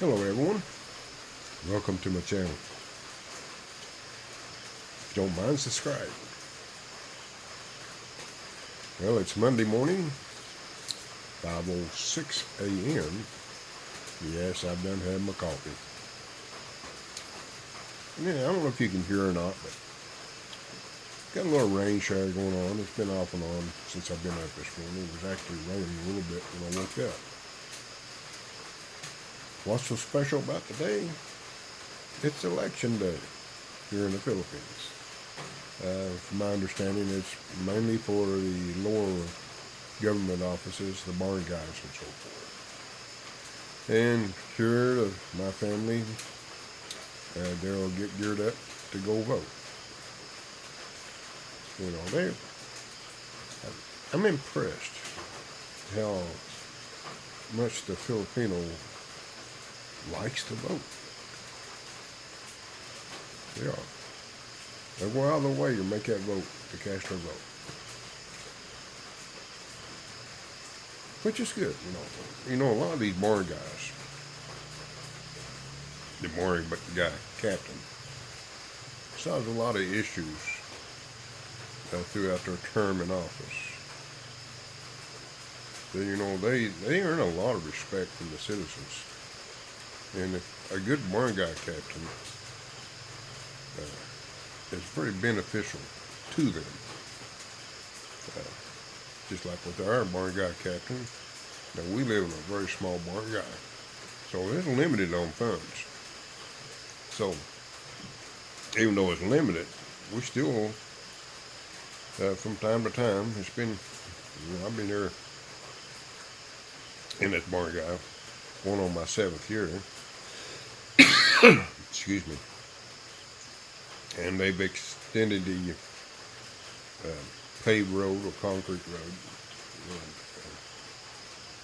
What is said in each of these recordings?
Hello everyone, welcome to my channel. If you don't mind, subscribe. Well, it's Monday morning, 5:06 a.m. Yes, I've done had my coffee. Yeah, I don't know if you can hear or not, but got a little rain shower going on. It's been off and on since I've been up this morning. It was actually raining a little bit when I woke up. What's so special about today? It's election day here in the Philippines. From my understanding, it's mainly for the lower government offices, the barangays and so forth. And here, my family, they'll get geared up to go vote. You know, I'm impressed how much the Filipino likes to vote. They are. They'll go out of their way to make that vote, to cast their vote. Which is good, you know. You know, a lot of these barangays, the guy, captain, solves a lot of issues throughout their term in office. You know, they earn a lot of respect from the citizens. And if a good barangay captain is very beneficial to them. Just like with our barangay captain, now we live in a very small barangay, so it's limited on funds. So even though it's limited, we still, from time to time, it's been, you know, I've been here in this barangay, going on my 7th year. Excuse me. And they've extended the paved road or concrete road.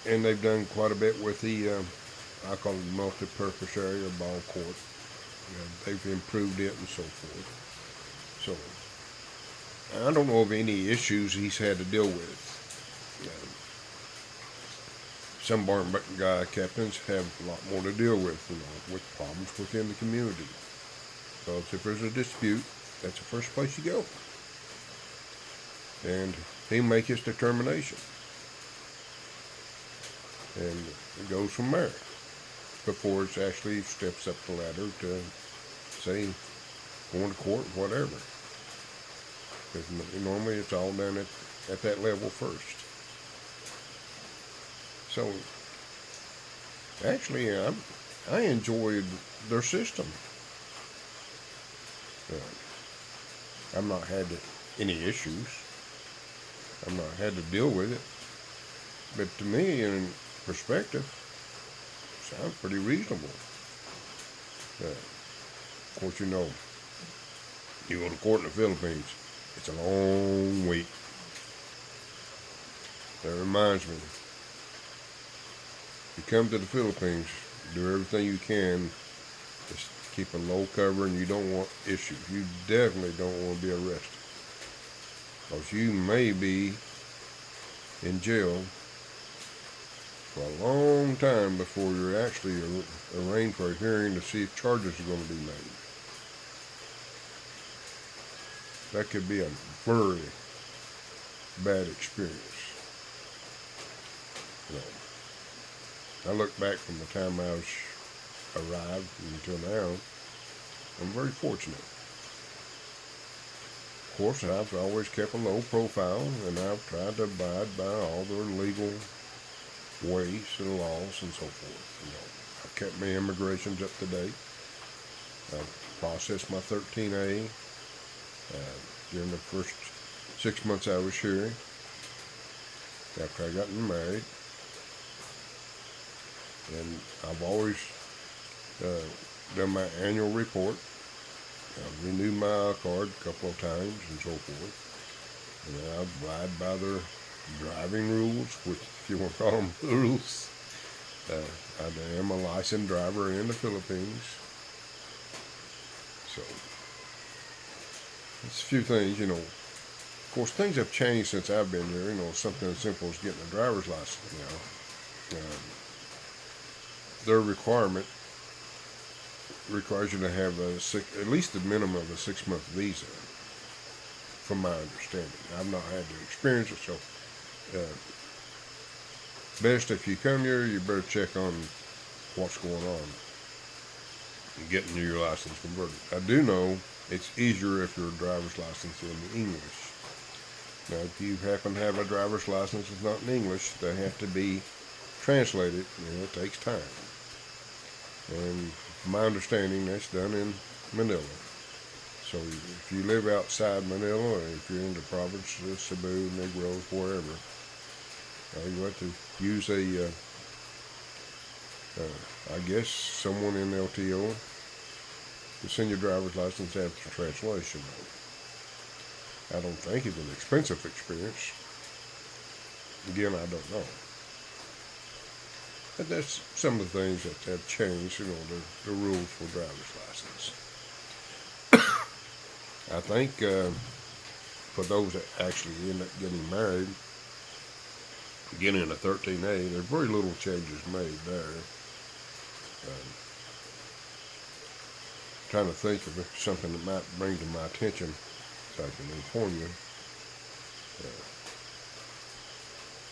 And they've done quite a bit with the, I call it multi-purpose area, ball court. They've improved it and so forth. So, I don't know of any issues he's had to deal with. Some barangay captains have a lot more to deal with, you know, with problems within the community. Because if there's a dispute, that's the first place you go. And he makes his determination. And it goes from there. Before it actually steps up the ladder to, say, going to court, whatever. Because normally it's all done at that level first. So, actually, I enjoyed their system. I've not had any issues. I've not had to deal with it. But to me, in perspective, it sounds pretty reasonable. Of course, you know, you go to court in the Philippines, it's a long wait. That reminds me, you come to the Philippines, do everything you can, just keep a low cover, and you don't want issues. You definitely don't want to be arrested, because you may be in jail for a long time before you're actually arraigned for a hearing to see if charges are going to be made. That could be a very bad experience. You know, I look back from the time I was arrived until now, I'm very fortunate. Of course, I've always kept a low profile, and I've tried to abide by all their legal ways and laws and so forth. You know, I've kept my immigrations up to date. I've processed my 13A during the first 6 months I was here, after I got married. And I've always done my annual report. I've renewed my card a couple of times and so forth. And I abide by their driving rules, which, if you want to call them rules. I am a licensed driver in the Philippines. So, it's a few things, you know. Of course, things have changed since I've been here. You know, something as simple as getting a driver's license now. Their requirement requires you to have at least the minimum of a 6-month visa, from my understanding. I've not had to experience it, so best if you come here, you better check on what's going on and getting your license converted. I do know it's easier if your driver's license is in English. Now, if you happen to have a driver's license that's not in English, they have to be translated, and it takes time. And from my understanding, that's done in Manila. So if you live outside Manila, or if you're in the province of Cebu, Negros, wherever, you have to use I guess, someone in LTO to send your driver's license after translation. I don't think it's an expensive experience. Again, I don't know. But that's some of the things that have changed, the rules for driver's license. I think for those that actually end up getting married, getting a 13A, there's very little changes made there. Trying to think of something that might bring to my attention so I can inform you.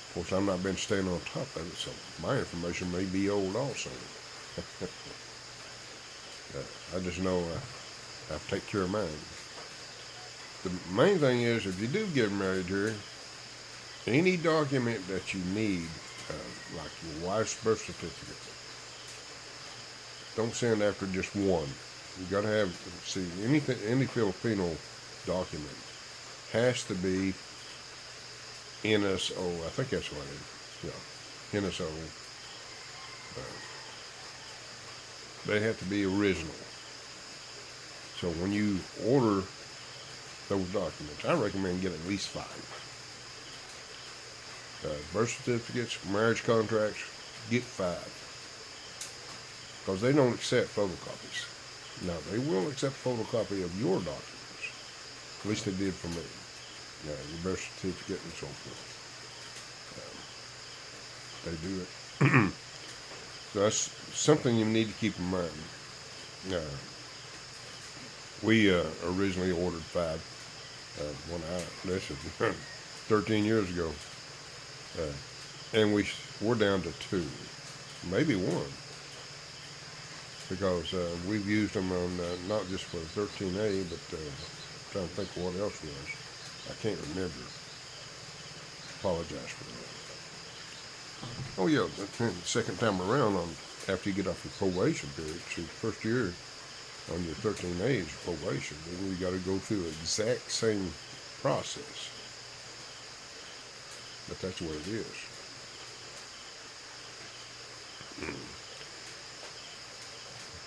Of course, I've not been staying on top of it, so my information may be old also. I just know I have to take care of mine. The main thing is, if you do get married here, any document that you need, like your wife's birth certificate, don't send after just one. You got to have, any Filipino document has to be NSO. I think that's what it is. Yeah, NSO. They have to be original. So when you order those documents, I recommend get at least 5. Birth certificates, marriage contracts, get 5. Because they don't accept photocopies. Now, they will accept a photocopy of your documents. At least they did for me. Your birth certificate and so forth. They do it. So that's something you need to keep in mind. We originally ordered 5 this is 13 years ago. And we're down to 2, maybe 1. Because we've used them on not just for 13A, but trying to think of what else was. I can't remember. Apologize for that. Oh yeah, the second time around, after you get off your probation period, so the first year on your 13A is probation, then you got to go through the exact same process. But that's what it is.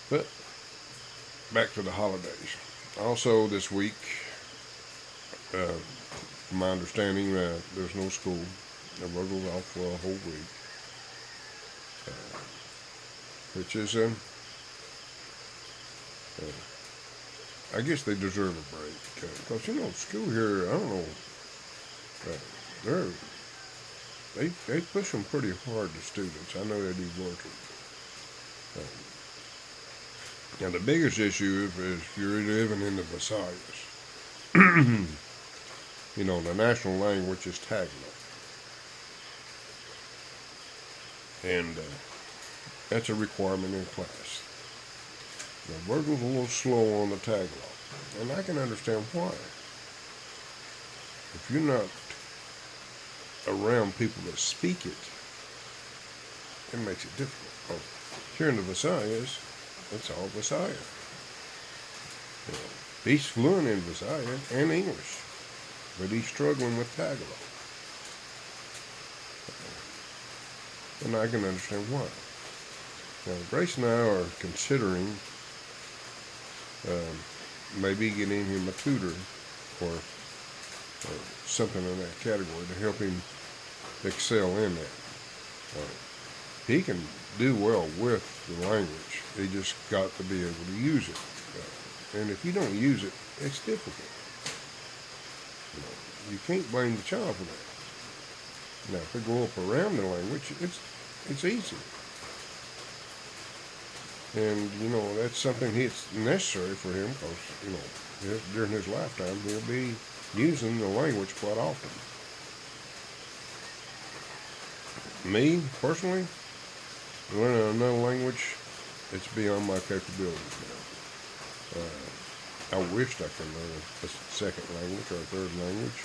But back to the holidays. Also this week, from my understanding, there's no school. Everybody's off for a whole week, which is, I guess they deserve a break. Because school here, I don't know, they push them pretty hard to students. I know they do working. Now the biggest issue is you're living in the Visayas. The national language is Tagalog. And that's a requirement in class. Now Virgil's a little slow on the Tagalog. And I can understand why. If you're not around people that speak it, it makes it difficult. Here in the Visayas, it's all Visaya. He's fluent in Visaya and English, but he's struggling with Tagalog. And I can understand why. Now, Grace and I are considering maybe getting him a tutor or something in that category to help him excel in that. He can do well with the language. He just got to be able to use it. And if you don't use it, it's difficult. You can't blame the child for that. Now, if they grow up around the language, it's easy. And, that's something it's necessary for him because, during his lifetime, he'll be using the language quite often. Me, personally, learning another language, it's beyond my capabilities now. I wished I could learn a second language or a third language.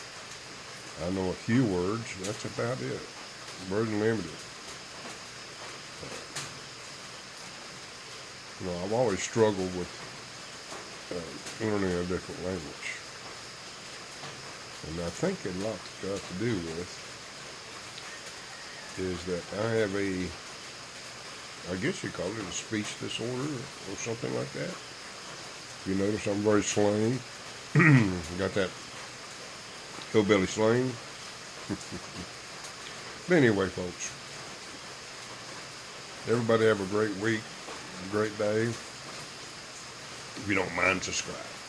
I know a few words. That's about it. Very limited. I've always struggled with learning a different language. And I think a lot got to do with is that I have I guess you call it a speech disorder or something like that. You notice I'm very slang. Got that hillbilly slang. But anyway, folks, everybody have a great week, a great day. If you don't mind, subscribe.